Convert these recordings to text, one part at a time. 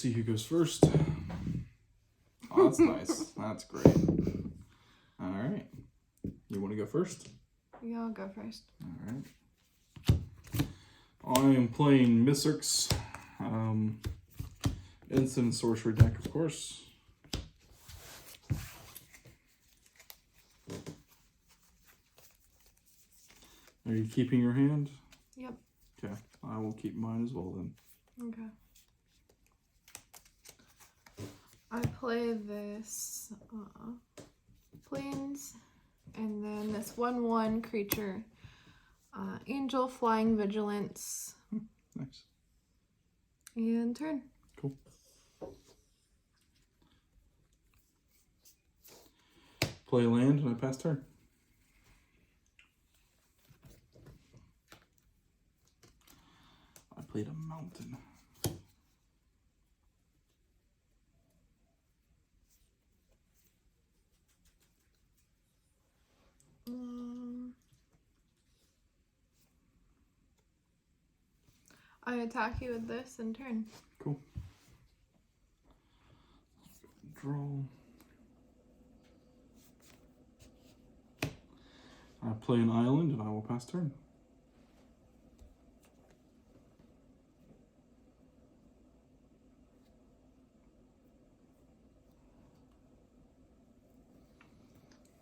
see who goes first. Oh, that's nice. That's great. All right. You want to go first? Yeah, I'll go first. All right. I am playing Mizzix. Instant sorcery deck, of course. Are you keeping your hand? Yep. Okay. I will keep mine as well then. Okay. I play this planes, and then this 1/1 creature, Angel, Flying Vigilance. Nice. And turn. Cool. Play land and I pass turn. I played a mountain. I attack you with this and turn. Cool. Draw. I play an island and I will pass turn.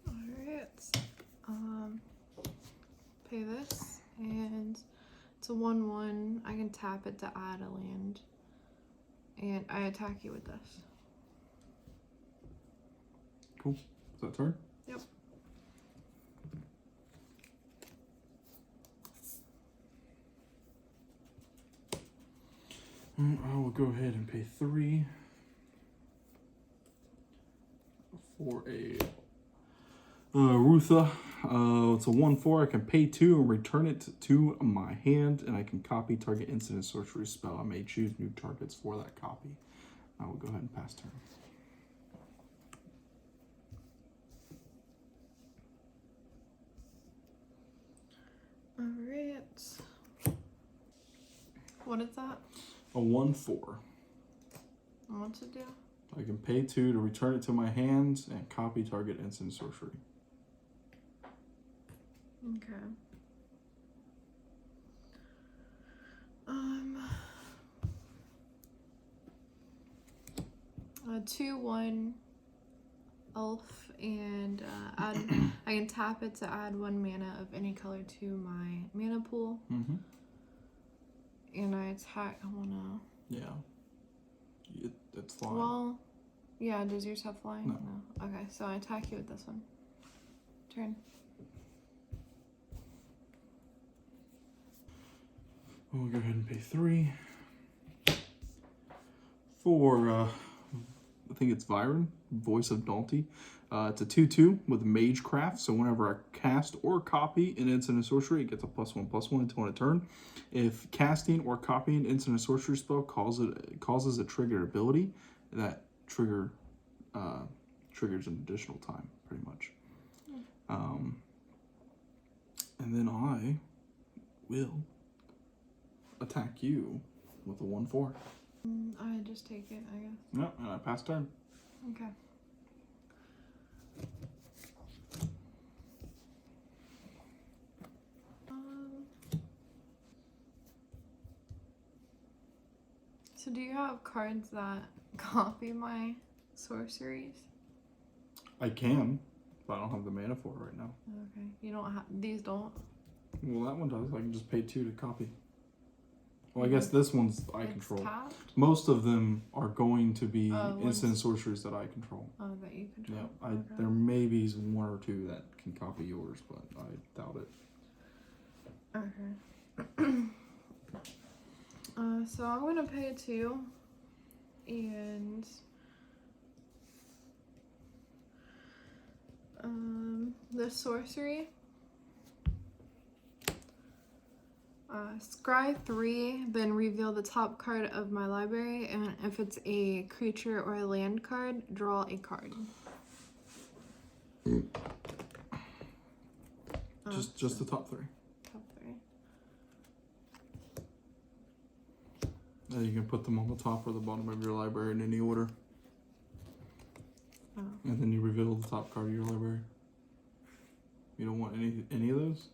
Alright. Pay this, and it's a 1/1. I can tap it to add a land. And I attack you with this. Cool. Is that turn? Yep. I will go ahead and pay 3 for a Rutha. It's a 1/4. I can pay 2 and return it to my hand, and I can copy target instant sorcery spell. I may choose new targets for that copy. I will go ahead and pass turn. Alright. What is that? A 1/4. What's it do? I can pay 2 to return it to my hands and copy target instant sorcery. Okay. 2/1 elf, and add. I can tap it to add 1 mana of any color to my mana pool. Mm-hmm. And I attack. I wanna. Yeah. It's flying. Well, yeah. Does yours have flying? No. Okay, so I attack you with this one. Turn. We'll go ahead and pay 3 for, I think it's Viren, Voice of Dalty. It's a 2/2 with Magecraft, so whenever I cast or copy an instant sorcery, it gets a +1/+1 until end of turn. If casting or copying instant sorcery spell causes a triggered ability, that triggers an additional time, pretty much. And then I will attack you with a 1/4. I just take it, I guess. No, and I pass turn. Okay. So do you have cards that copy my sorceries? I can, but I don't have the mana for it right now. Okay. You don't have these don't? Well, that one does. I can just pay 2 to copy. Well, I guess this one's I It's control. tapped? Most of them are going to be Ones- instant sorceries that I control. Oh, that you control. Yeah, Okay. there may be 1 or 2 that can copy yours, but I doubt it. Okay. So I'm gonna pay 2, and the sorcery. Scry 3, then reveal the top card of my library, and if it's a creature or a land card, draw a card. Just the top 3. Top 3. And you can put them on the top or the bottom of your library in any order. Oh. And then you reveal the top card of your library. You don't want any of those?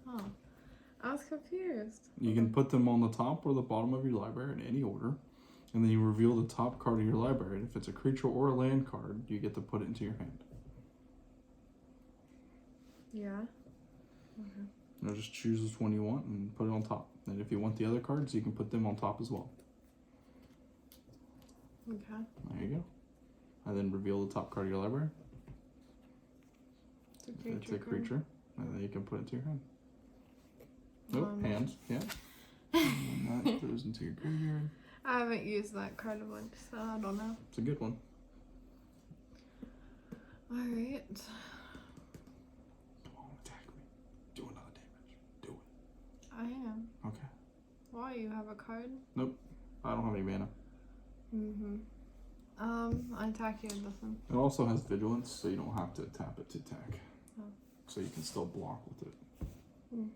Oh. I was confused. You can put them on the top or the bottom of your library in any order. And then you reveal the top card of your library. And if it's a creature or a land card, you get to put it into your hand. Yeah. Okay. Now just choose which one you want and put it on top. And if you want the other cards, you can put them on top as well. Okay. There you go. And then reveal the top card of your library. It's a creature. It's a creature. And then you can put it into your hand. Nope, hands. Yeah. And that goes into your graveyard. I haven't used that card much, so I don't know. It's a good one. Alright. Come on, attack me. Do another damage. Do it. I am. Okay. Why? You have a card? Nope. I don't have any mana. Mm-hmm. I attack you with this one. It also has vigilance, so you don't have to tap it to attack. Oh. So you can still block with it. Mm.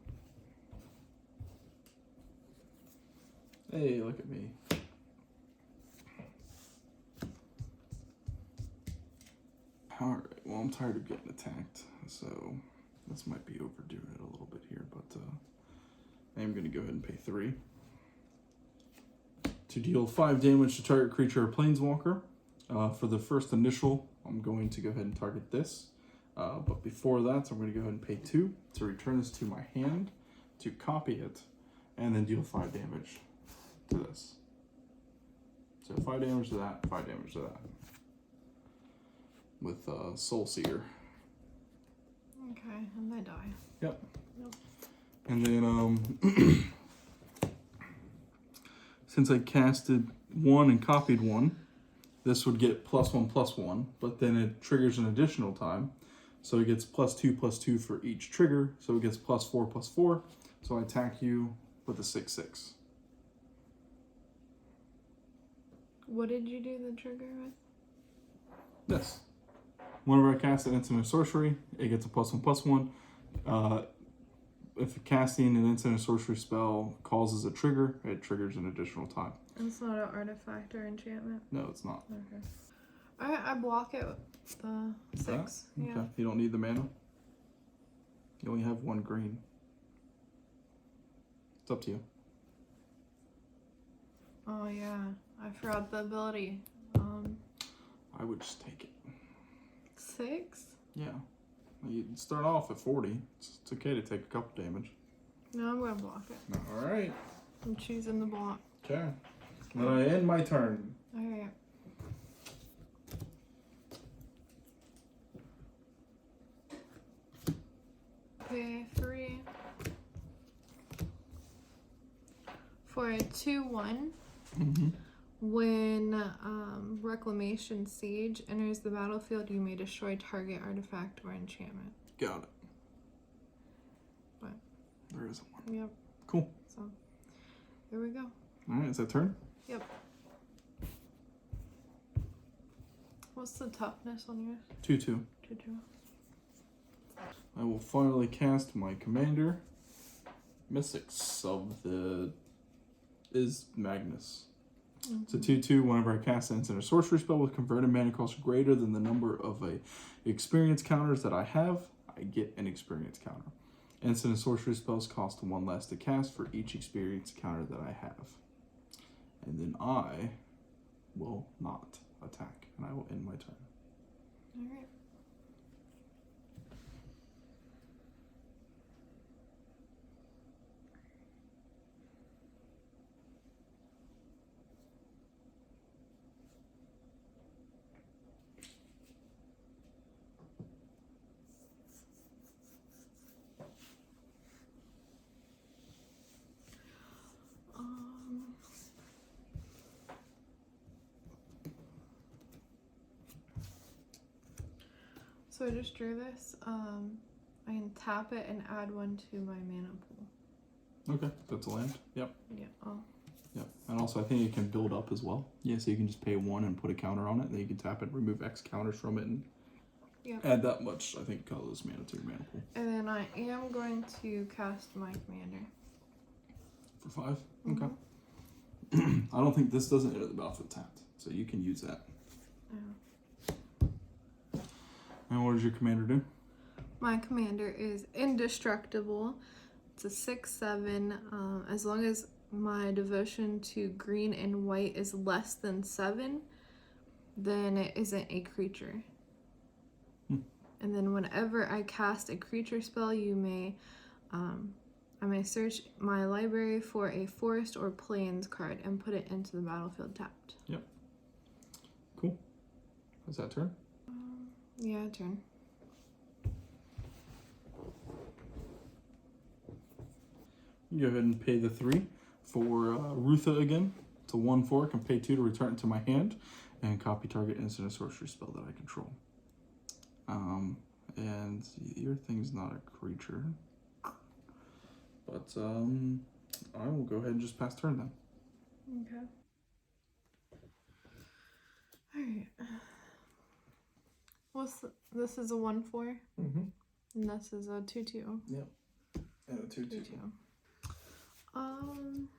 Hey, look at me. Alright, well, I'm tired of getting attacked, so this might be overdoing it a little bit here, but I am going to go ahead and pay 3. To deal 5 damage to target creature or planeswalker. For the first initial, I'm going to go ahead and target this. But before that, I'm going to go ahead and pay 2 to return this to my hand, to copy it, and then deal 5 damage to this. So 5 damage to that, 5 damage to that. With Soul Seer. Okay, and they die. Yep. Yep. And then, since I casted 1 and copied 1, this would get +1/+1, but then it triggers an additional time. So it gets +2/+2 for each trigger, so it gets +4/+4. So I attack you with a 6/6. What did you do the trigger with? This. Whenever I cast an instant or sorcery, it gets a +1/+1. If casting an instant or sorcery spell causes a trigger, it triggers an additional time. It's not an artifact or enchantment? No, it's not. Okay. Alright, I block it with the 6. Okay. Yeah. You don't need the mana. You only have 1 green. It's up to you. Oh yeah, I forgot the ability. I would just take it. 6? Yeah. You start off at 40. It's okay to take a couple damage. No, I'm gonna block it. Alright. I'm choosing the block. Okay. Then I end my turn. Alright. Pay 3 for a 2/1. Mm-hmm. When Reclamation Siege enters the battlefield, you may destroy target artifact or enchantment. Got it. What? There isn't one. Yep. Cool. So, here we go. Alright, is that turn? Yep. What's the toughness on yours? 2/2. 2/2. I will finally cast my commander. Mizzix of the Magnus. Mm-hmm. It's a 2/2. Whenever I cast an instant or sorcery spell with converted mana cost greater than the number of experience counters that I have, I get an experience counter. Instant and sorcery spells cost 1 less to cast for each experience counter that I have. And then I will not attack, and I will end my turn. Alright. So I just drew this. I can tap it and add 1 to my mana pool. Okay, that's a land. Yep. Yeah. Oh. Yep. And also, I think it can build up as well. Yeah, so you can just pay 1 and put a counter on it. Then you can tap it, remove X counters from it, and add that much, I think, colorless mana to your mana pool. And then I am going to cast my commander. For 5? Mm-hmm. Okay. I don't think this doesn't enter the battlefield tapped, so you can use that. Oh. And what does your commander do? My commander is indestructible. It's a 6/7. As long as my devotion to green and white is less than 7, then it isn't a creature. And then whenever I cast a creature spell, I may search my library for a forest or plains card and put it into the battlefield tapped. Yep. Cool. Is that turn? Yeah, turn. You go ahead and pay the 3 for Rutha again. It's a 1/4. I can pay 2 to return it to my hand and copy target instant or sorcery spell that I control. And your thing's not a creature. But I will go ahead and just pass turn then. Okay. Alright. This is a 1/4? Mm-hmm. And this is a 2/2. Yep. And a 2/2. 2/2. I'm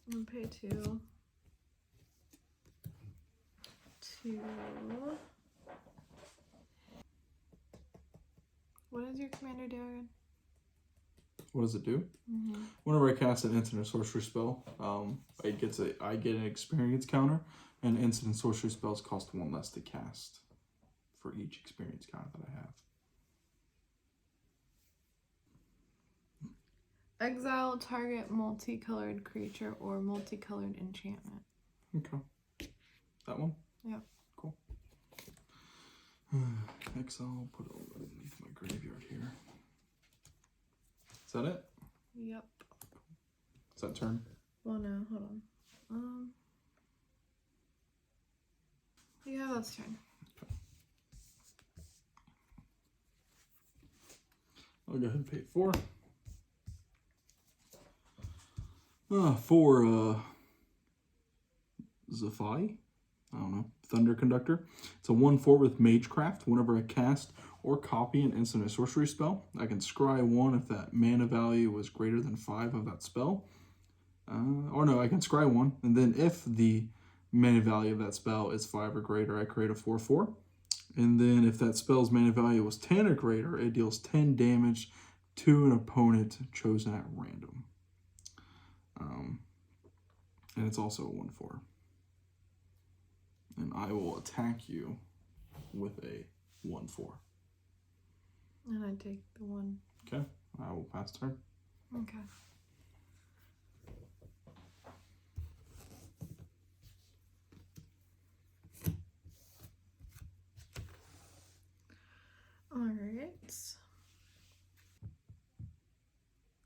gonna pay 2. 2. What does your commander do again? What does it do? Mm-hmm. Whenever I cast an instant or sorcery spell, I get an experience counter, and instant and sorcery spells cost 1 less to cast for each experience counter that I have. Exile target multicolored creature or multicolored enchantment. Okay. That one? Yep. Cool. Exile, put it underneath my graveyard here. Is that it? Yep. Is that turn? Well, no, hold on. Yeah, that's turn. Okay. I'll go ahead and pay 4. For Zafai, I don't know, Thunder Conductor. It's a 1/4 with Magecraft. Whenever I cast or copy an instant or sorcery spell, I can scry 1 if that mana value was greater than 5 of that spell. Or no, I can scry 1, and then if the mana value of that spell is 5 or greater, I create a 4/4. And then if that spell's mana value was 10 or greater, it deals 10 damage to an opponent chosen at random. And it's also a 1/4. And I will attack you with a 1/4. And I take the 1. Okay, I will pass turn. Okay.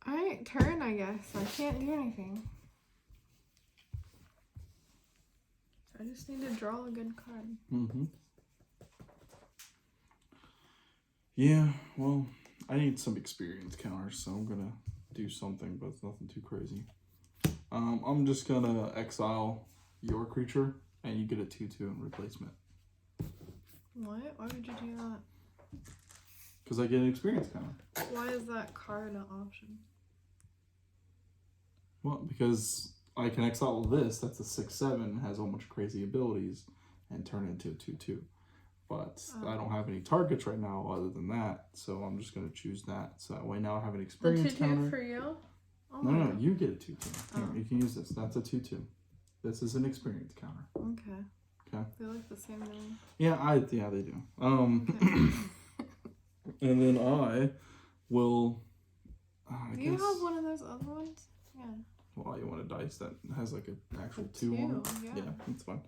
Alright, turn, I guess. I can't do anything. I just need to draw a good card. Mm-hmm. Yeah, well, I need some experience counters, so I'm gonna do something, but it's nothing too crazy. I'm just gonna exile your creature, and you get a 2/2 in replacement. What? Why would you do that? Because I get an experience counter. Why is that card an option? Well, because I can exile this, that's a 6/7, has a whole bunch of crazy abilities, and turn it into a 2/2. But I don't have any targets right now other than that, so I'm just going to choose that. So that way now I have an experience The 2/2 counter. for you? Oh No, you get a 2/2. Oh. Here, you can use this. That's a 2/2. This is an experience counter. Okay. Okay. They look the same to me. Yeah, they do. Okay. And then I will. Do you have one of those other ones? Yeah. Well, you want a dice that has like an actual A 2 on it? yeah. Yeah, that's fine.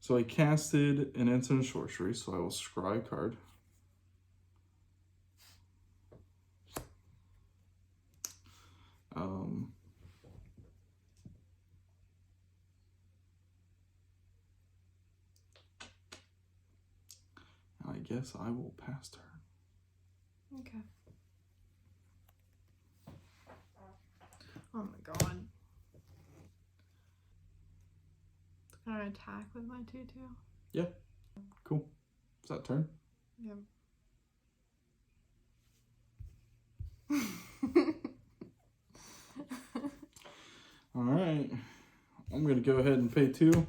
So I casted an instant sorcery, so I will scry a card. I guess I will pass turn. Okay. Oh my god. Can I attack with my 2/2? Yeah. Cool. Is that turn? Yep. Alright. I'm going to go ahead and pay 2.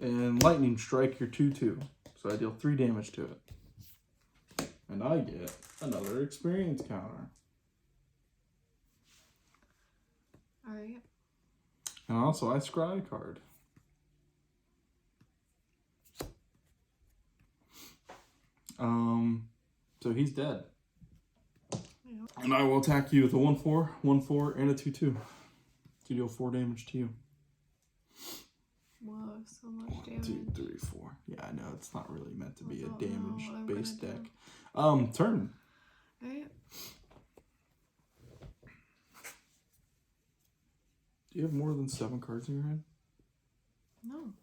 And lightning strike your 2/2. So I deal 3 damage to it. And I get another experience counter. Alright. And also I scry a card. So he's dead. Yeah. And I will attack you with a 1/4, 1/4, and a 2/2 to deal 4 damage to you. Whoa, so much 1, damage. 2, 3, 4. Yeah, I know it's not really meant to be a I don't know what I'm damage-based gonna deck. do. Turn. Alright. Do you have more than 7 cards in your hand? No.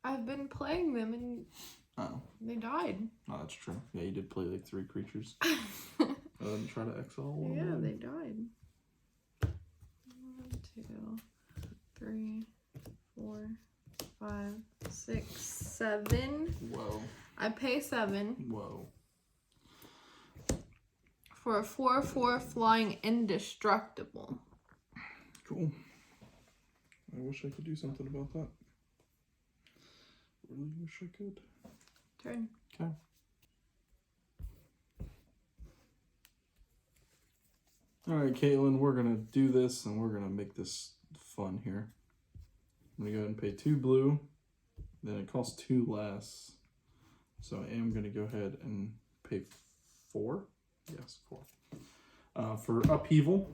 I've been playing them and Oh. they died. Oh, that's true. Yeah, you did play like 3 creatures. And try to exile one. Yeah, of them. they died. 1, 2, 3, 4, 5, 6, 7. Whoa. I pay 7 Whoa. for a 4/4 flying indestructible. Cool. I wish I could do something about that. Really wish I could. Turn. Okay. Alright, Caitlin, we're going to do this and we're going to make this fun here. I'm going to go ahead and pay 2 blue. Then it costs 2 less. So I am going to go ahead and pay 4. Yes, 4. For upheaval,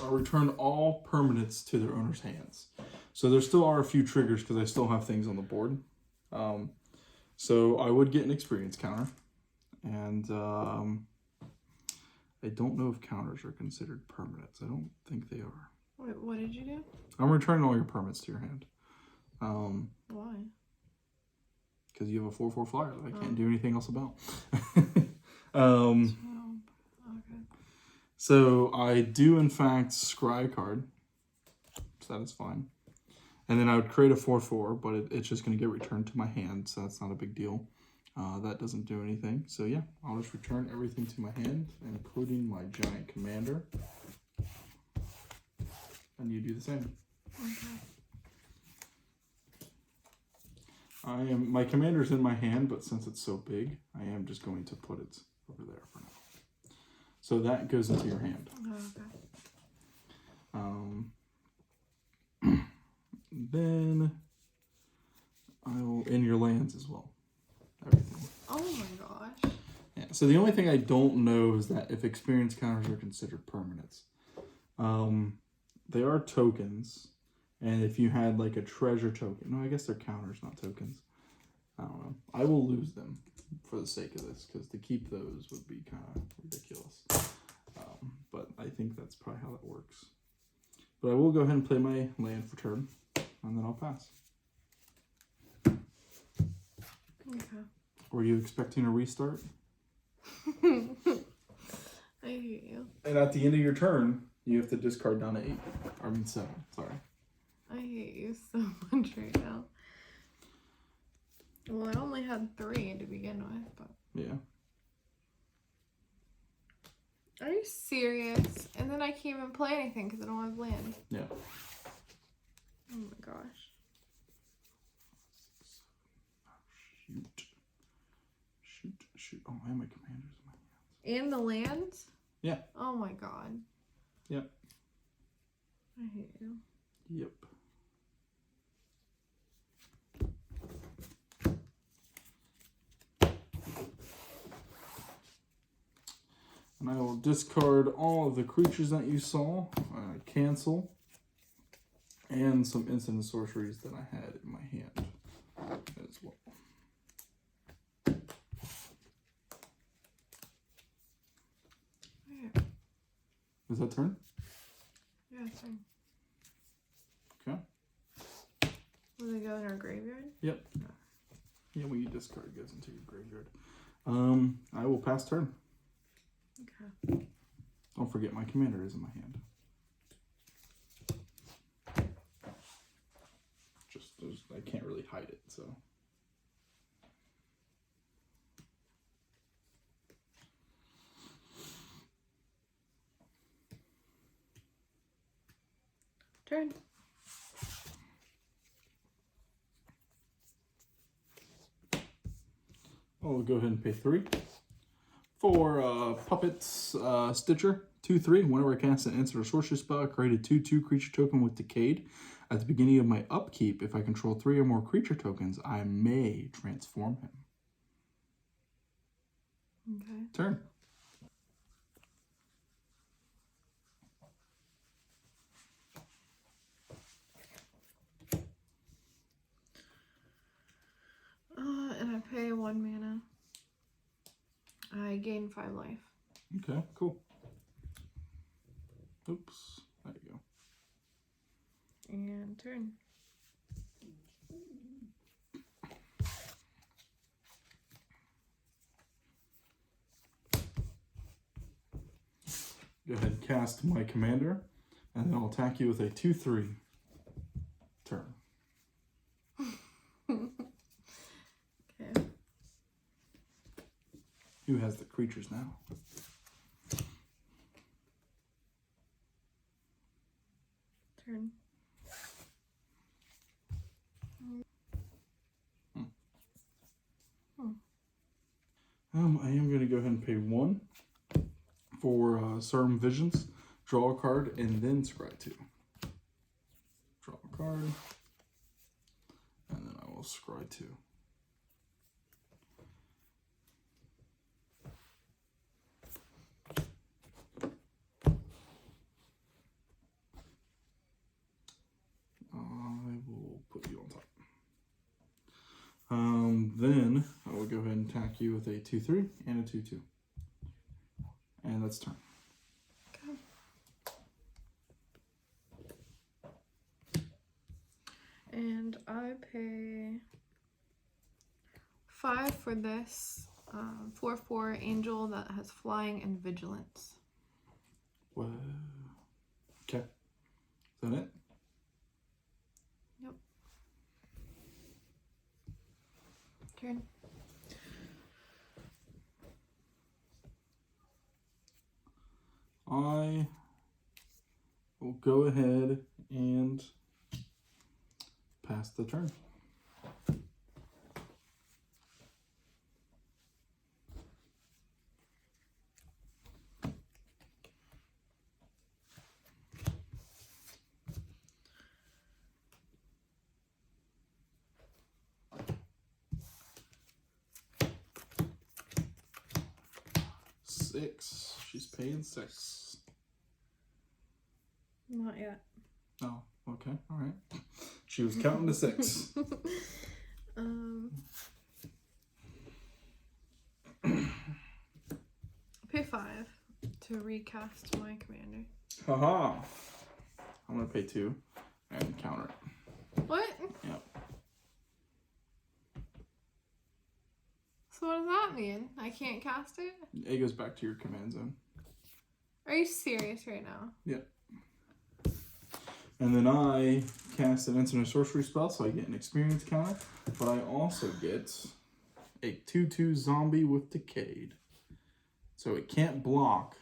I'll return all permanents to their owner's hands. So there still are a few triggers because I still have things on the board. So I would get an experience counter. And I don't know if counters are considered permanents. I don't think they are. Wait, what did you do? I'm returning all your permanents to your hand. Why? Because you have a 4/4 flyer that I can't do anything else about. Okay. So I do in fact scry a card. So that is fine. And then I would create a 4/4, but it's just going to get returned to my hand, so that's not a big deal. That doesn't do anything. So yeah, I'll just return everything to my hand, including my giant commander. And you do the same. Okay. My commander's in my hand, but since it's so big, I am just going to put it over there for now. So that goes into your hand. Okay. Then I'll in your lands as well. Everything. Oh my gosh. Yeah. So the only thing I don't know is that if experience counters are considered permanents. They are tokens, and if you had like a treasure token, no, I guess they're counters, not tokens. I don't know. I will lose them for the sake of this, because to keep those would be kind of ridiculous. But I think that's probably how that works. But I will go ahead and play my land for turn, and then I'll pass. Okay. Were you expecting a restart? I hate you. And at the end of your turn, you have to discard down to 8. I mean 7, sorry. I hate you so much right now. Well, I only had 3 to begin with, but... Yeah. Are you serious? And then I can't even play anything because I don't have land. Yeah. Oh my gosh. Shoot. Oh, and my commander's in my hands. And the lands? Yeah. Oh my god. Yep. I hate you. Yep. And I will discard all of the creatures that you saw, cancel, and some instant sorceries that I had in my hand as well. Yeah. Is that turn? Yeah, it's fine. Okay. Will they go in our graveyard? Yep. Yeah, when you discard, it goes into your graveyard. I will pass turn. Okay. Don't forget my commander is in my hand. I can't really hide it, so. Turn. I'll go ahead and pay 3. For Puppets Stitcher, 2/3. Whenever I cast an instant or sorcery spell, I create a 2/2 creature token with Decayed. At the beginning of my upkeep, if I control 3 or more creature tokens, I may transform him. Okay. Turn. And I pay 1 mana. I gain 5 life. Okay, cool. Oops. There you go. And turn. Go ahead and cast my commander, and then I'll attack you with a 2/3 turn. Okay. Who has the creatures now? Turn. I am going to go ahead and pay 1 for Serum Visions, draw a card, and then scry 2. Draw a card, and then I will scry 2. I will put you on top. Then I will go ahead and attack you with a 2/3 and a 2/2. And that's turn. Okay. And I pay 5 for this 4/4 angel that has flying and vigilance. Whoa. Okay. Is that it? Yep. Turn. I will go ahead and pass the turn. Six. She's paying 6. Not yet. Oh, okay. All right. She was counting to 6. Pay 5 to recast my commander. Haha. I'm going to pay 2 and counter it. What? Yep. So what does that mean? I can't cast it? It goes back to your command zone. Are you serious right now? Yep. And then I cast an instant or sorcery spell, so I get an experience counter. But I also get a 2/2 zombie with Decayed. So it can't block,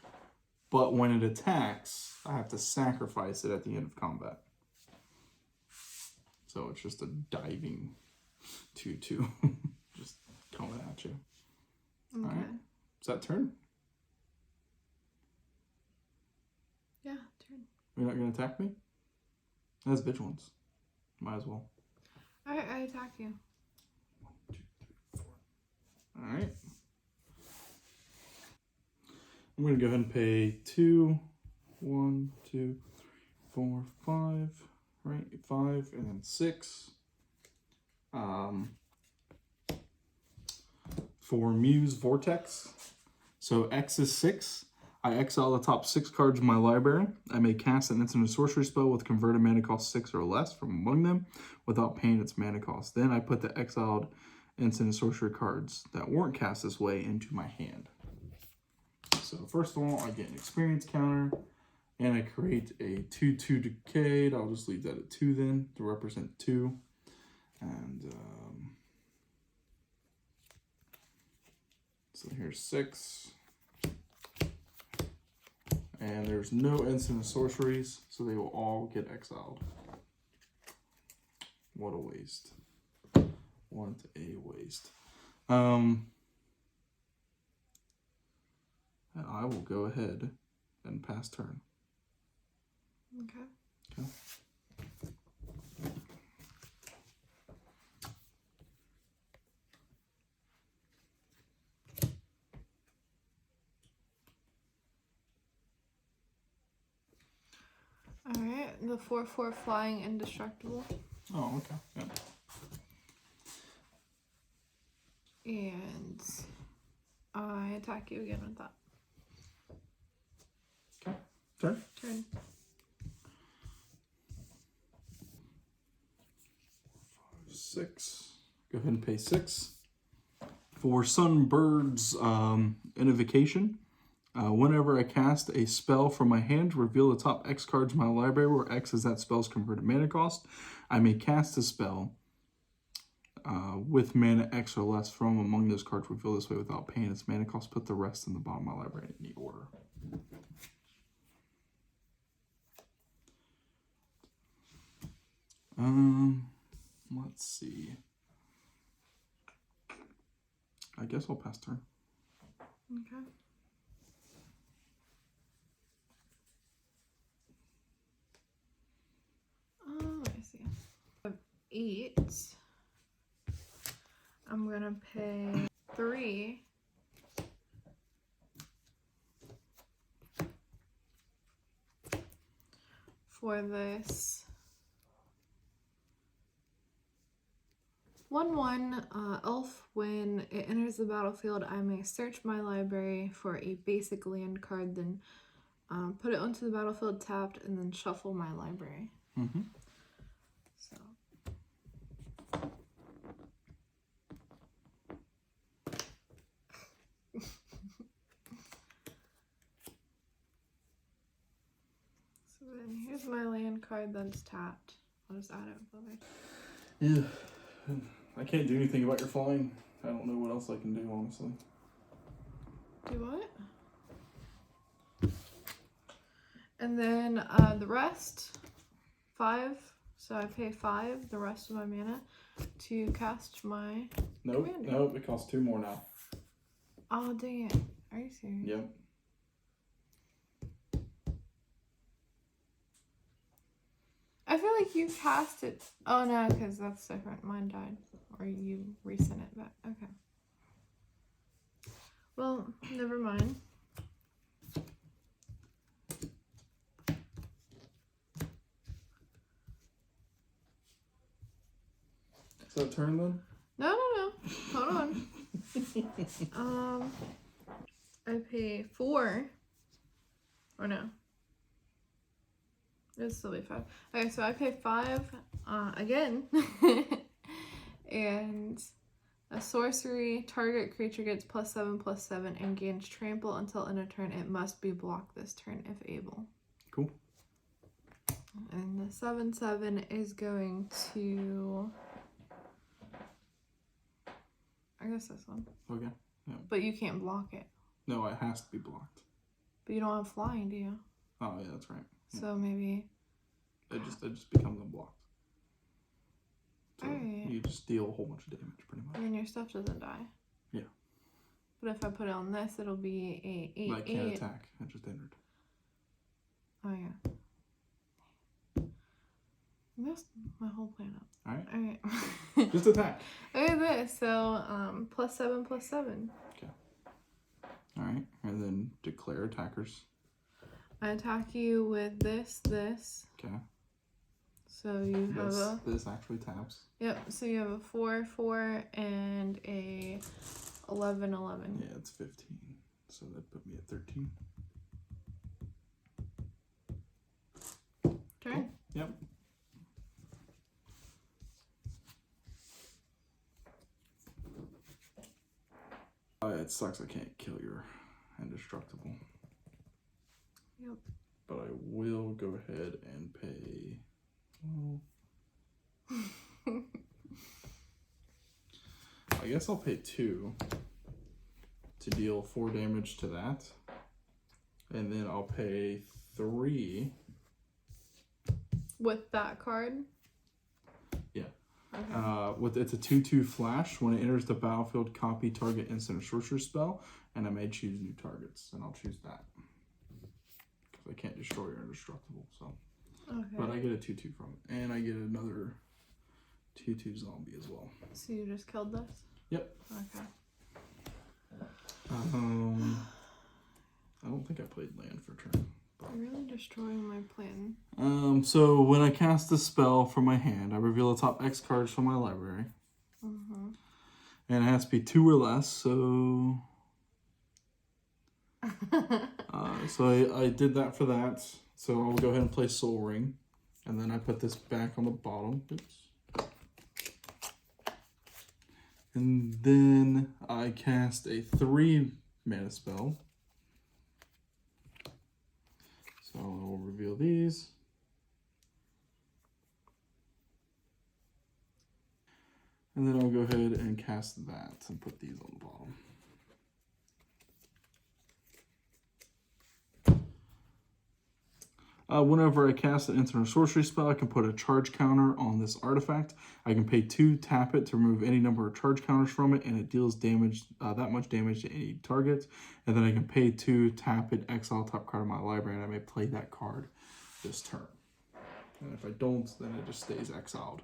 but when it attacks, I have to sacrifice it at the end of combat. So it's just a diving 2/2. Just coming at you. Okay. Alright. Is that turn? Yeah, turn. You're not going to attack me? That's vigilance. Might as well. Alright, I attack you. 1, 2, 3, 4. Alright. I'm going to go ahead and pay 2, 1, 2, 4, 5, right? 5, and then 6. For Muse Vortex. So X is 6. I exile the top 6 cards of my library. I may cast an instant or sorcery spell with converted mana cost 6 or less from among them without paying its mana cost. Then I put the exiled instant and sorcery cards that weren't cast this way into my hand. So first of all, I get an experience counter, and I create a 2/2 Decayed. I'll just leave that at 2 then to represent 2. And so here's 6. And there's no instant sorceries, so they will all get exiled. What a waste. What a waste. And I will go ahead and pass turn. Okay. Okay. Alright, the 4/4 flying indestructible. Oh, okay. Yep. And I attack you again with that. Okay. Turn. Turn. 6. Go ahead and pay 6. For Sunbird's Invocation, whenever I cast a spell from my hand, reveal the top X cards in my library where X is that spell's converted mana cost. I may cast a spell with mana X or less from among those cards revealed this way without paying its mana cost. Put the rest in the bottom of my library in any order. Let's see. I guess I'll pass turn. Okay. Let me see. I have 8. I'm gonna pay 3. For this 1/1 elf. When it enters the battlefield, I may search my library for a basic land card, then put it onto the battlefield tapped, and then shuffle my library. Mm-hmm. So. So then here's my land card that's tapped. I'll just add it with other. Yeah. I can't do anything about your flying. I don't know what else I can do, honestly. Do what? And then the rest, 5. So I pay 5, the rest of my mana, to cast my Nope, commander. nope, it costs 2 more now. Oh, dang it. Are you serious? Yep. I feel like you cast it. Oh, no, because that's different. Mine died. Or you resent it back. Okay. Well, never mind. Is that turn then? No. Hold on. I pay 4. Or no. It'll still be 5. Okay, so I pay 5 again. And a sorcery, target creature gets +7/+7 and gains trample until end of turn. It must be blocked this turn if able. Cool. And the 7/7 is going to, I guess this one. Okay. Yeah. But you can't block it. No, it has to be blocked. But you don't have flying, do you? Oh yeah, that's right. Yeah. So maybe. It just becomes unblocked. So Alright. you just deal a whole bunch of damage, pretty much. And then your stuff doesn't die. Yeah. But if I put it on this, it'll be a 8/8. But I can't attack. I just entered. Oh yeah. Messed my whole plan up. Alright. Alright. Just attack. Okay, this. So +7/+7. Okay. Alright. And then declare attackers. I attack you with this. Okay. So you have this actually taps. Yep, so you have a 4/4 and a 11/11. Yeah, it's 15. So that put me at 13. Turn. Cool. Yep. It sucks I can't kill your indestructible. Yep. But I will go ahead and pay. Well, I guess I'll pay 2 to deal 4 damage to that. And then I'll pay 3. With that card? Yeah. Okay. It's a 2/2 flash. When it enters the battlefield, copy target instant or sorcery spell, and I may choose new targets, and I'll choose that because I can't destroy or indestructible. So, Okay. but I get a 2/2 from it, and I get another 2/2 zombie as well. So you just killed this? Yep. Okay. I don't think I played land for turn. You're really destroying my plan. So when I cast a spell from my hand, I reveal the top X cards from my library. Mm-hmm. And it has to be 2 or less, so... so I did that for that. So I'll go ahead and play Soul Ring. And then I put this back on the bottom. Oops. And then I cast a 3 mana spell. So I'll reveal these. And then I'll go ahead and cast that and put these on the bottom. Whenever I cast an instant or sorcery spell, I can put a charge counter on this artifact. I can pay 2, tap it to remove any number of charge counters from it, and it deals damage, that much damage to any target. And then I can pay 2, tap it, exile top card of my library, and I may play that card this turn. And if I don't, then it just stays exiled.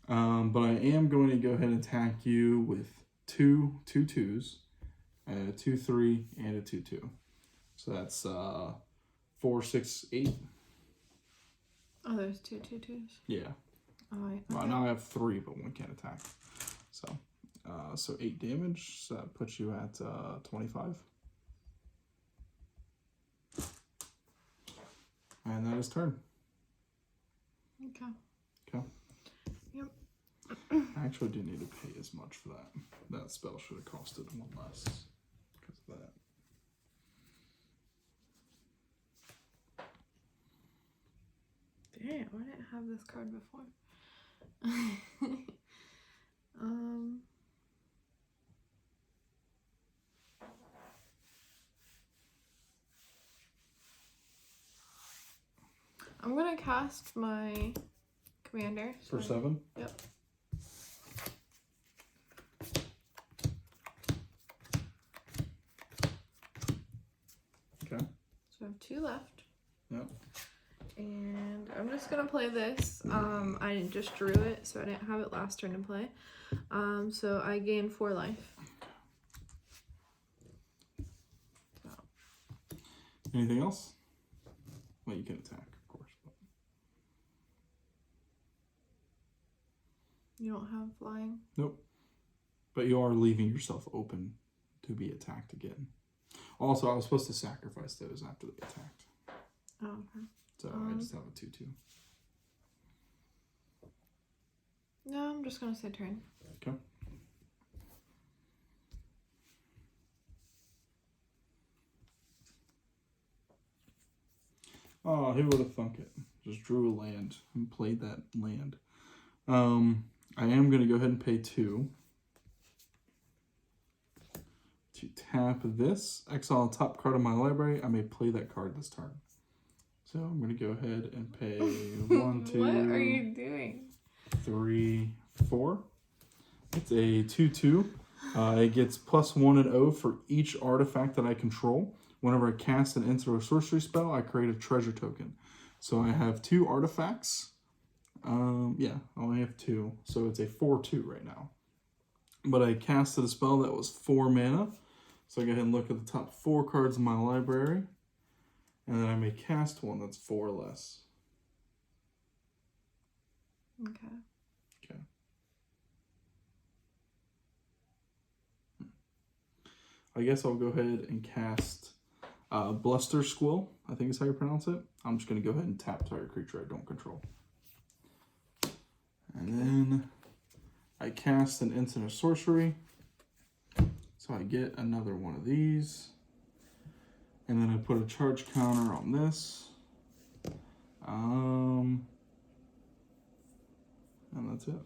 But I am going to go ahead and attack you with 2 2/2s, a 2/3, and a 2/2. So that's 4, 6, 8. Oh, there's 2 2/2s. Yeah. All right. Well, now I have 3, but 1 can't attack. So 8 damage. So that puts you at 25. And that is turn. Okay. Okay. Yep. I actually do need to pay as much for that. That spell should have costed 1 less because of that. Damn, I didn't have this card before. I'm gonna cast my commander. For 7? Yep. Okay. So I have 2 left. Yep. And I'm just gonna play this. I just drew it, so I didn't have it last turn to play. So I gain 4 life. So. Anything else? Well, you can attack, of course. But... You don't have flying? Nope. But you are leaving yourself open to be attacked again. Also, I was supposed to sacrifice those after they attacked. Oh, okay. So I just have a 2/2. No, I'm just gonna say turn. Okay. Oh, who would have thunk it? Just drew a land and played that land. I am going to go ahead and pay 2 to tap this. Exile top card of my library. I may play that card this turn. So I'm going to go ahead and pay 1, 2. What are you doing? 3, 4. It's a 2/2. It gets +1 and 0 for each artifact that I control. Whenever I cast an instant or sorcery spell, I create a treasure token. So I have 2 artifacts. Yeah, I only have 2. So it's a 4/2 right now. But I casted a spell that was 4 mana. So I go ahead and look at the top 4 cards in my library. And then I may cast one that's 4 or less. Okay. Okay. I guess I'll go ahead and cast Bluster Squill, I think is how you pronounce it. I'm just going to go ahead and tap target creature I don't control. And then I cast an instant or sorcery. So I get another one of these. And then I put a charge counter on this. And that's it.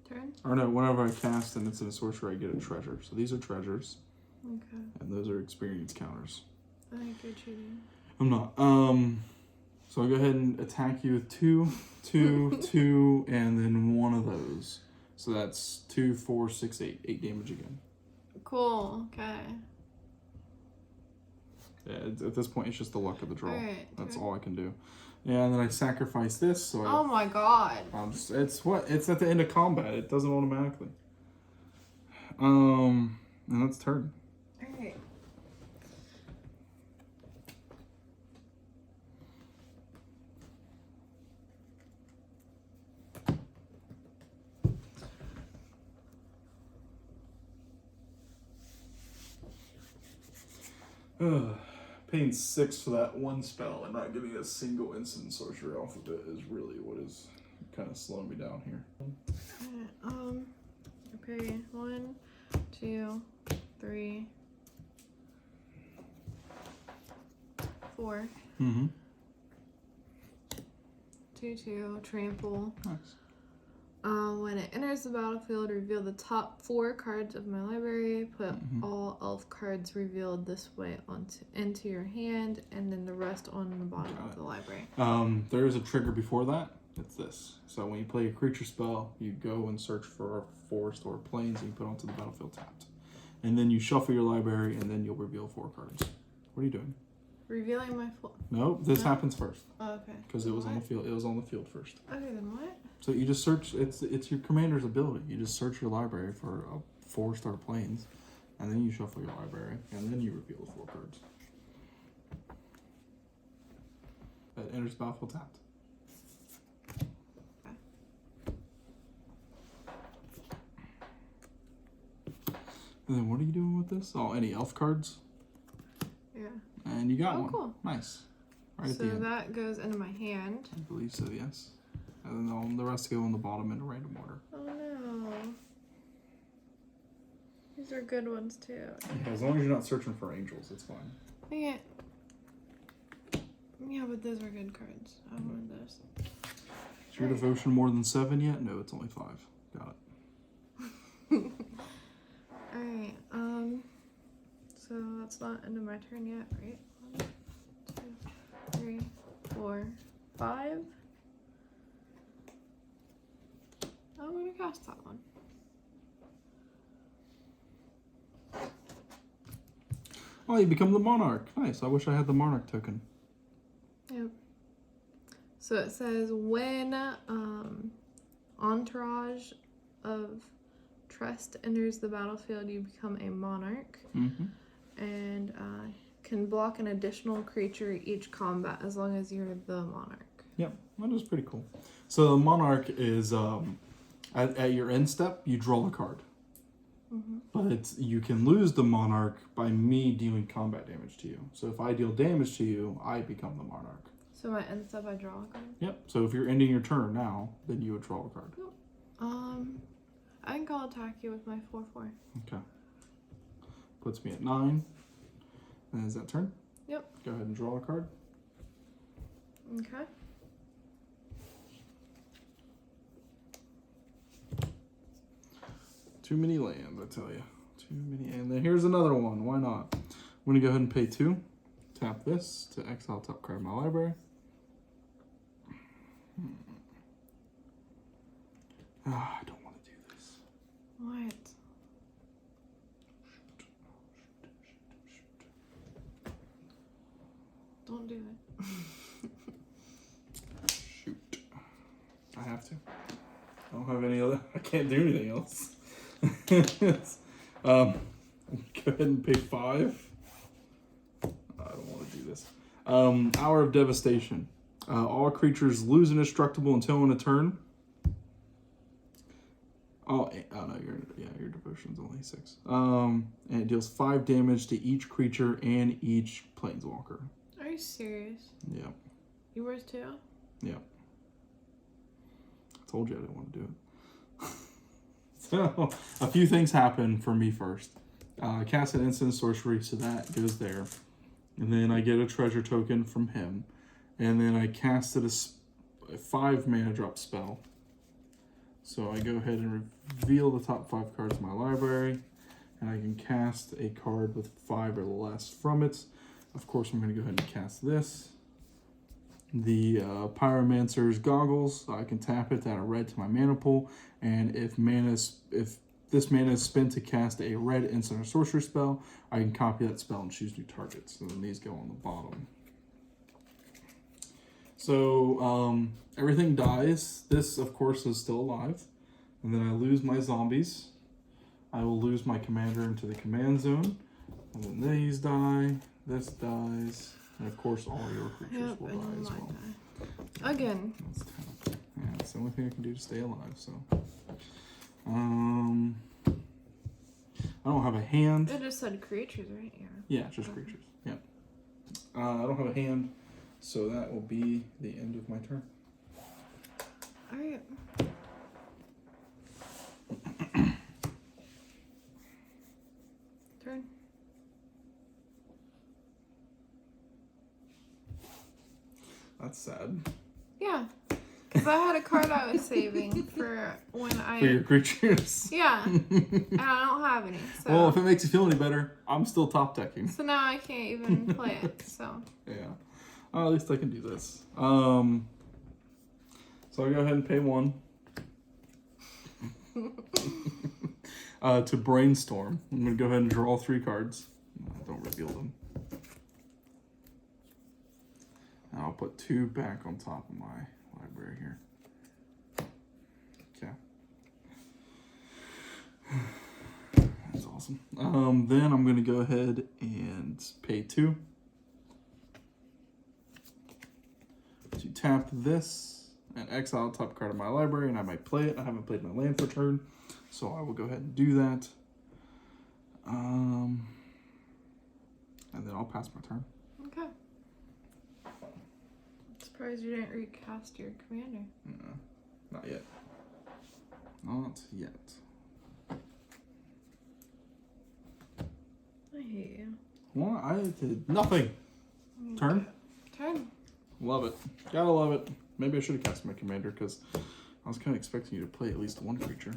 Turn? Or no, whenever I cast an instant or sorcery, I get a treasure. So these are treasures. Okay. And those are experience counters. I think you're cheating. I'm not. So I'll go ahead and attack you with 2, 2, 2, and then one of those. So that's 2, 4, 6, 8. 8 damage again. Cool. Okay. Yeah, at this point, it's just the luck of the draw. Alright, That's okay. all I can do. Yeah, and then I sacrifice this. So Oh my god. it's at the end of combat. It does it automatically. And that's turn. Alright. Paying 6 for that one spell and not getting a single instant sorcery off of it is really what is kind of slowing me down here. Okay, 1, 2, 3, 4. Mm-hmm. 2, 2, trample. Nice. When it enters the battlefield, reveal the top 4 cards of my library. Put all elf cards revealed this way into your hand, and then the rest on the bottom of the library. There is a trigger before that. It's this. So when you play a creature spell, you go and search for a forest or plains, and you put onto the battlefield tapped. And then you shuffle your library, and then you'll reveal 4 cards. What are you doing? Revealing my No, this happens first. Oh, okay. Because it was on the field. It was on the field first. Okay, then what? So you just search. It's your commander's ability. You just search your library for a forest or plains, and then you shuffle your library, and then you reveal the 4 cards. That enters battlefield tapped. And then what are you doing with this? Oh, any elf cards? Yeah. And you got Oh, one. cool. Nice. Right at So the end. that goes into my hand. I believe so, yes. And then all the rest go on the bottom in a random order. Oh no. These are good ones too. Yeah, as long as you're not searching for angels, it's fine. Yeah, but those are good cards. I wanted those. Is your devotion more than 7 yet? No, it's only 5. Got it. Alright, so that's not into my turn yet, right? 1, 2, 3, 4, 5. I'm gonna cast that one. Oh, you become the monarch. Nice. I wish I had the monarch token. Yep. So it says when entourage of trust enters the battlefield, you become a monarch, and can block an additional creature each combat as long as you're the monarch. Yep, that is pretty cool. So the monarch is at your end step, you draw a card. But you can lose the monarch by me dealing combat damage to you. So if I deal damage to you, I become the monarch. So my end step, I draw a card? Yep. So if you're ending your turn now, then you would draw a card. I think I'll attack you with my 4/4. Okay. Puts me at 9. And is that turn? Yep. Go ahead and draw a card. Okay. Too many lands, I tell you. Too many. And then here's another one. Why not? I'm going to go ahead and pay 2. Tap this to exile top card of my library. I don't want to do this. What? Don't do it. Shoot. I have to. I don't have any other. I can't do anything else. Go ahead and pay 5. I don't want to do this. Hour of Devastation. All creatures lose indestructible until in a turn. Oh no, your devotion's only 6. And it deals 5 damage to each creature and each planeswalker. Are you serious? Yeah. Yours too? Yeah. I told you I didn't want to do it. So, a few things happen for me first. I cast an instant sorcery, so that goes there. And then I get a treasure token from him. And then I casted a 5 mana drop spell. So I go ahead and reveal the top 5 cards of my library. And I can cast a card with 5 or less from it. of course, I'm going to go ahead and cast this. The Pyromancer's Goggles. I can tap it to add a red to my mana pool, and if this mana is spent to cast a red instant or sorcery spell, I can copy that spell and choose new targets. So then these go on the bottom. So everything dies. This, of course, is still alive. And then I lose my zombies. I will lose my commander into the command zone. And then these die. This dies. And of course, all your creatures will die as well. Again. That's tough. Yeah, it's the only thing I can do to stay alive. So, I don't have a hand. It just said creatures, right? Yeah, just creatures. Yeah. I don't have a hand, so that will be the end of my turn. All right. Turn. That's sad. Yeah. Because I had a card I was saving for when I... For your creatures. Yeah. And I don't have any, so... Well, if it makes you feel any better, I'm still top decking. So now I can't even play it, so... Yeah. At least I can do this. So I'll go ahead and pay 1. To brainstorm. I'm going to go ahead and draw 3 cards. Don't reveal them. And I'll put 2 back on top of my library here. Okay. That's awesome. Then I'm going to go ahead and pay 2. To tap this and exile top card of my library, and I might play it. I haven't played my land for turn, so I will go ahead and do that. And then I'll pass my turn. Okay. Surprised you didn't recast your commander. No, not yet. Not yet. I hate you. Well, I did nothing. Turn? Turn. Love it. Gotta love it. Maybe I should have cast my commander because I was kind of expecting you to play at least 1 creature.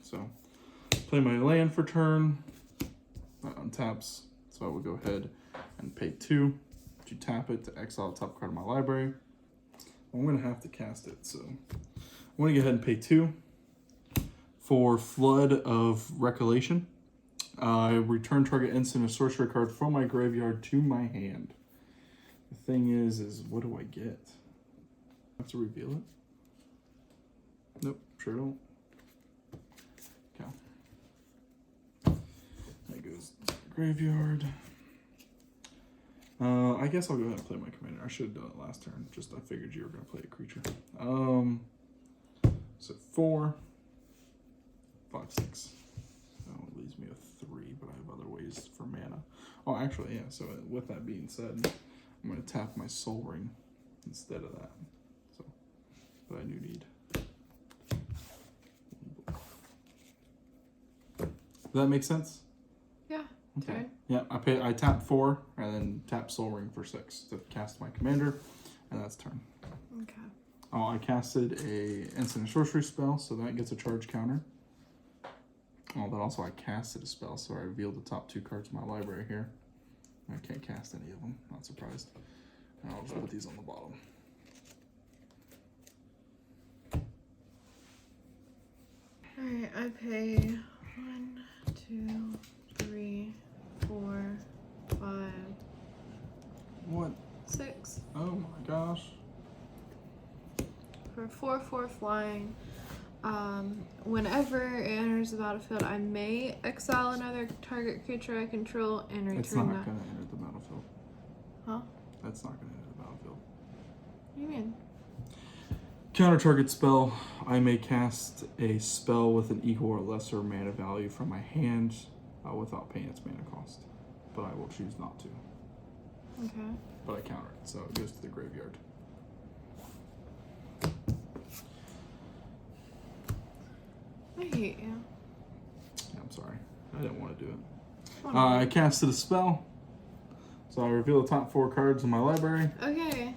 So, play my land for turn. That untaps. So I will go ahead and pay 2 to tap it to exile the top card of my library. I'm going to have to cast it. So, I'm going to go ahead and pay 2 for Flood of Recollection. Return target instant or sorcery card from my graveyard to my hand. The thing is what do I get? I have to reveal it? Nope, sure don't. Okay. That goes to the graveyard. I guess I'll go ahead and play my commander. I should have done it last turn. Just I figured you were going to play a creature. So 4, 5, 6. That only leaves me with 3, but I have other ways for mana. Oh, actually, yeah. So with that being said, I'm going to tap my Soul Ring instead of that. So, but I do need. Does that make sense? Yeah. Okay. Turn. Yeah, I tap 4 and then tap Soul Ring for 6 to cast my commander, and that's turn. Okay. Oh, I casted a instant sorcery spell, so that gets a charge counter. Oh, but also I casted a spell, so I revealed the top 2 cards of my library here. I can't cast any of them, not surprised. And I'll just put these on the bottom. Alright, I pay 1, 2, 3, 4, 5. What? 6. Oh my gosh. For 4/4 flying. Whenever it enters the battlefield, I may exile another target creature I control and return It's not that. going to enter the battlefield. Huh? That's not going to enter the battlefield. What do you mean? Counter target spell. I may cast a spell with an equal or lesser mana value from my hand without paying its mana cost. But I will choose not to. Okay. But I counter it, so it goes to the graveyard. I hate you. Yeah, I'm sorry. I didn't want to do it. Whatever. I casted a spell. So I reveal the top 4 cards in my library. Okay.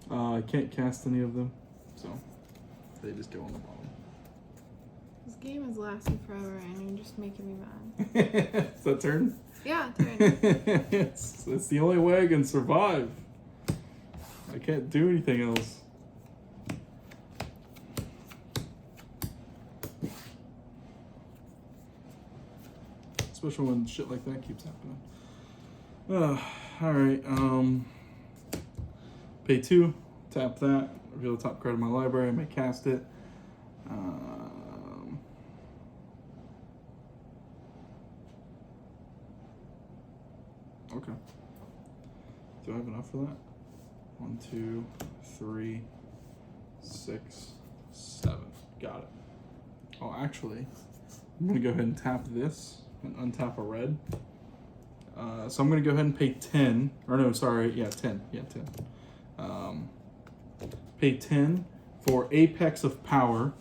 I can't cast any of them, so they just go on the bottom. This game is lasting forever and you're just making me mad. It's that turn? Yeah, turn. it's the only way I can survive. I can't do anything else. Especially when shit like that keeps happening. Alright, pay 2, tap that, reveal the top card of my library, I may cast it. Okay. Do I have enough for that? 1, 2, 3, 6, 7. Got it. Oh, actually, I'm gonna go ahead and tap this and untap a red. So I'm gonna go ahead and pay 10. Or no, sorry, yeah, 10. Yeah, 10. Pay 10 for Apex of Power.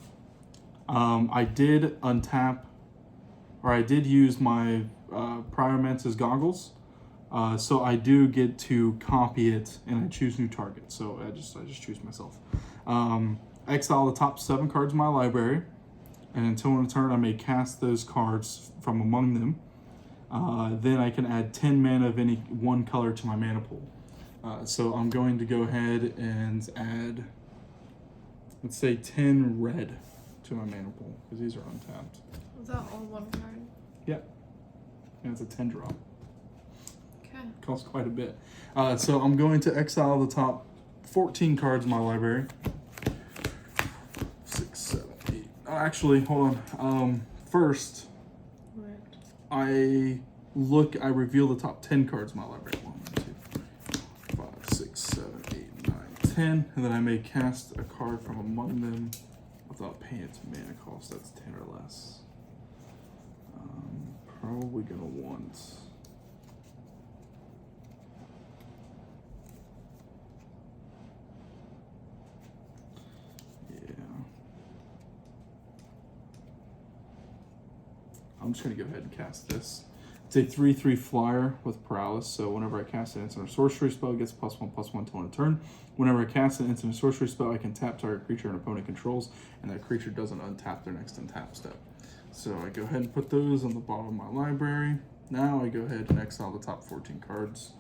I did untap, or I did use my Pyromancer's Goggles. So I do get to copy it, and I choose new target. So I just choose myself. Exile the top 7 cards in my library, and until end of turn, I may cast those cards from among them. Then I can add 10 mana of any one color to my mana pool. So I'm going to go ahead and add, let's say 10 red to my mana pool, because these are untapped. Is that all one card? Yeah. And it's a 10 drop. Okay. Costs quite a bit. So I'm going to exile the top 14 cards in my library. 6, 7, 8. Oh, actually, hold on. First, Right. I reveal the top 10 cards in my library. 1, 2, 5, 6, 7, 8, 9, 10. And then I may cast a card from among them without paying its mana cost. That's 10 or less. Probably gonna want... I'm just going to go ahead and cast this. It's a 3/3 flyer with paralysis, so whenever I cast an instant or sorcery spell, it gets +1/+1 till end of turn. Whenever I cast an instant or sorcery spell, I can tap target creature an opponent controls, and that creature doesn't untap their next untap step. So I go ahead and put those on the bottom of my library. Now I go ahead and exile the top 14 cards.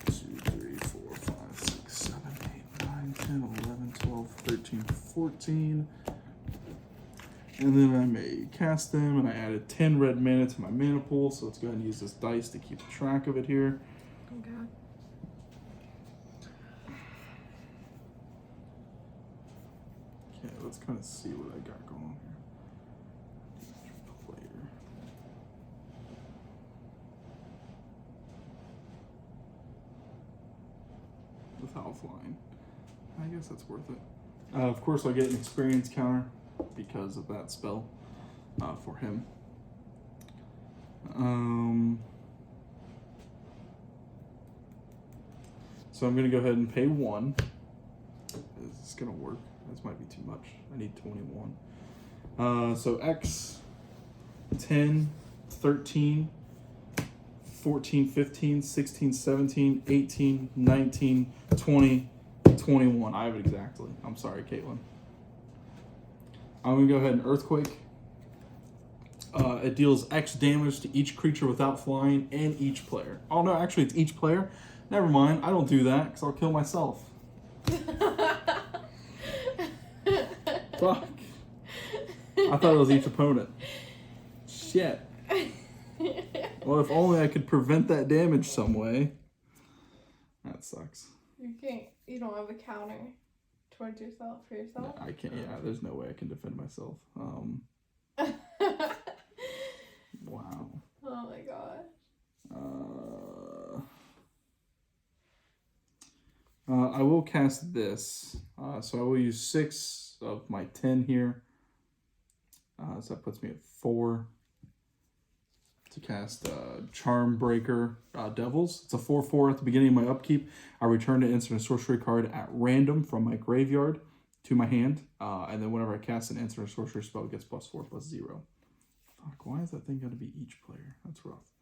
2, 3, 4, 5, 6, 7, 8, 9, 10, 11, 12, 13, 14. And then I may cast them, and I added 10 red mana to my mana pool, so let's go ahead and use this dice to keep track of it here. Okay. Okay, let's kind of see what I got going on here. Player. Without flying. I guess that's worth it. Of course, I'll get an experience counter because of that spell for him. So I'm going to go ahead and pay 1. Is this going to work? This might be too much. I need 21. So X, 10, 13, 14, 15, 16, 17, 18, 19, 20, 21. I have it exactly. I'm sorry, Caitlin. I'm going to go ahead and Earthquake. It deals X damage to each creature without flying and each player. Oh, no, actually, it's each player. Never mind. I don't do that because I'll kill myself. Fuck. I thought it was each opponent. Shit. Well, if only I could prevent that damage some way. That sucks. You don't have a counter towards yourself for yourself? I can't, yeah, there's no way I can defend myself. Wow. Oh my god. I will cast this. So I will use 6 of my 10 here. So that puts me at 4 to cast Charm Breaker Devils. It's a 4/4 at the beginning of my upkeep. I return an instant or sorcery card at random from my graveyard to my hand. And then whenever I cast an instant or sorcery spell, it gets +4/+0. Fuck, why is that thing going to be each player? That's rough.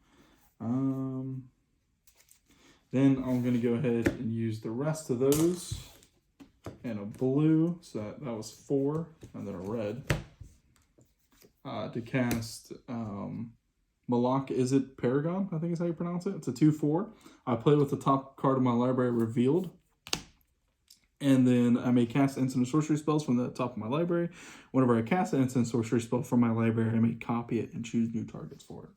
Then I'm going to go ahead and use the rest of those and a blue. So that was 4, and then a red. to cast Malak. Is it Paragon? I think is how you pronounce it. It's a 2/4. I play with the top card of my library revealed. And then I may cast instant and sorcery spells from the top of my library. Whenever I cast an instant sorcery spell from my library, I may copy it and choose new targets for it.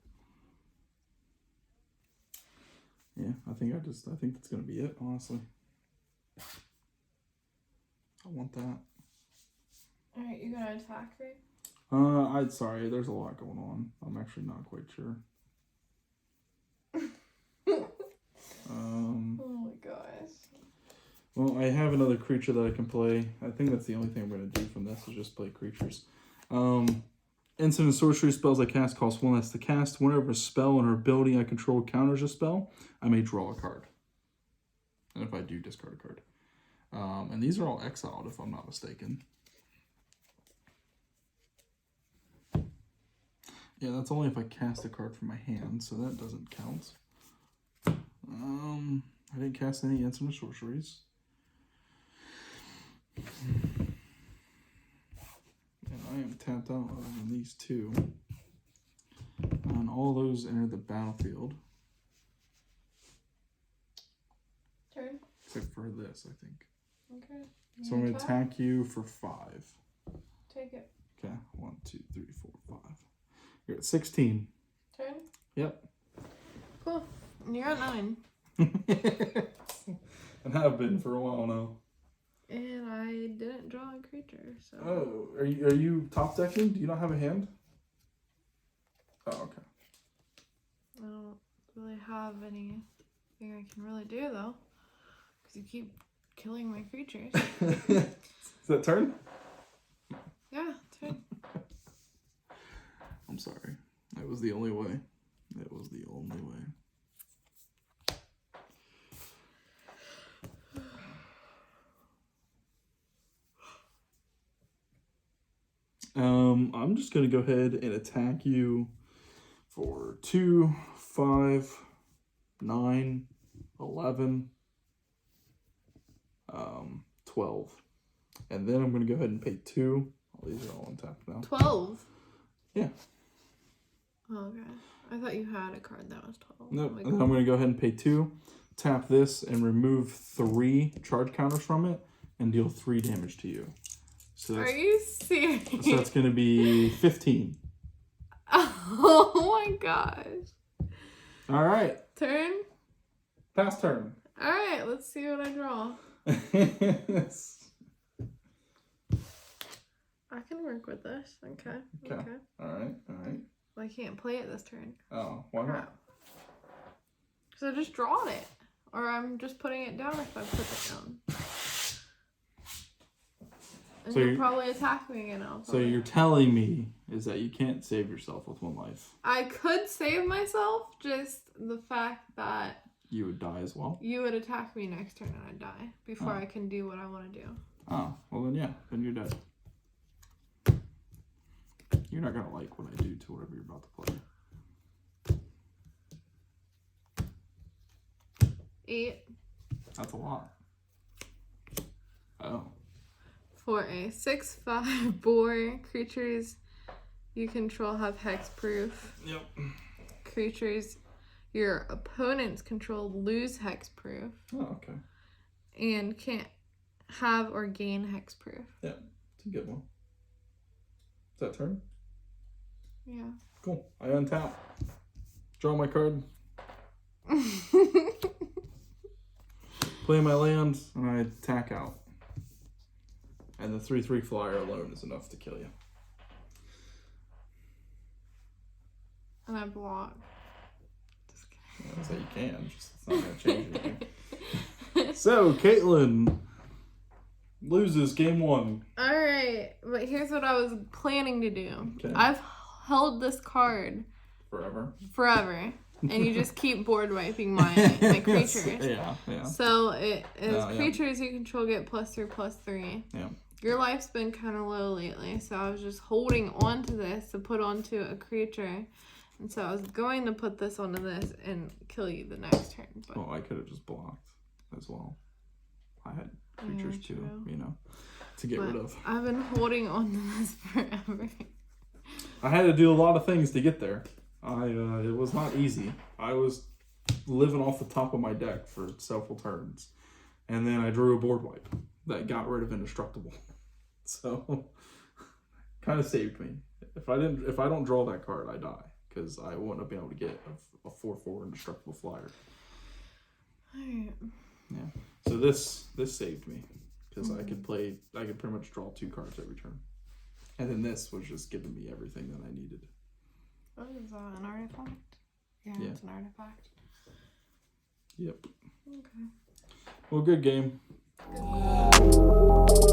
Yeah, I think that's gonna be it, honestly. I want that. Alright, you gonna attack me? Sorry, there's a lot going on. I'm actually not quite sure. Oh my gosh. Well, I have another creature that I can play. I think that's the only thing I'm going to do from this is just play creatures. Instant and sorcery spells I cast cost 1 less to cast. Whenever a spell or ability I control counters a spell, I may draw a card. And if I do, discard a card. And these are all exiled, if I'm not mistaken. Yeah, that's only if I cast a card from my hand, so that doesn't count. I didn't cast any instant or sorceries. And I am tapped out other than these two. And all those enter the battlefield. Turn. Except for this, I think. Okay. So I'm going to attack you for 5. Take it. Okay, 1, 2, 3, 4, 5. You're at 16. Turn. Yep. Cool. And you're at 9. And have been for a while now. And I didn't draw a creature, so. Oh, are you top decking? Do you not have a hand? Oh, okay. I don't really have anything I can really do though, because you keep killing my creatures. Is that turn? Yeah, turn. I'm sorry. That was the only way. That was the only way. I'm just going to go ahead and attack you for 2, 5, 9, 11, 12. And then I'm going to go ahead and pay 2. All these are all untapped now. 12? Yeah. Oh, okay. I thought you had a card that was 12. Nope. Like, And then I'm going to go ahead and pay 2, tap this, and remove 3 charge counters from it, and deal 3 damage to you. So are you serious? So that's going to be 15. Oh my gosh. All right. Turn? Pass turn. Alright, let's see what I draw. I can work with this. Okay. All right. Well, I can't play it this turn. Oh, why not? So I just drawed it. Or I'm just putting it down if I put it down. And So you'll probably attack me again. So you're telling me is that you can't save yourself with 1 life. I could save myself, just the fact that You would die as well? you would attack me next turn and I'd die before I can do what I want to do. Oh, well then yeah, then you're dead. You're not going to like what I do to whatever you're about to play. 8. That's a lot. Oh. For a 6/5 boar, creatures you control have hexproof. Yep. Creatures your opponents control lose hexproof. Oh, okay. And can't have or gain hexproof. Yeah, it's a good one. Is that turn? Yeah. Cool. I untap. Draw my card. Play my land, and I attack out. And the 3/3 flyer alone is enough to kill you. And I block. Just kidding. Yeah, so you can. Just, it's not going to change anything. So, Caitlin loses game 1. Alright, but here's what I was planning to do. Okay. I've held this card forever. And you just keep board wiping my creatures. Yeah. So it is creatures you control get +3/+3. Yeah. Your life's been kind of low lately, so I was just holding on to this to put onto a creature. And so I was going to put this onto this and kill you the next turn. But Well, I could have just blocked as well. I had creatures too, true. to get rid of. I've been holding on to this forever. I had to do a lot of things to get there. It was not easy. I was living off the top of my deck for several turns, and then I drew a board wipe that got rid of indestructible. So, kind of saved me. If I don't draw that card, I die because I wouldn't have been able to get a 4/4 indestructible flyer. Alright. Yeah. So this saved me because I could pretty much draw 2 cards every turn, and then this was just giving me everything that I needed. What is that? An artifact? Yeah, it's an artifact. Yep. Okay. Well, good game. Good.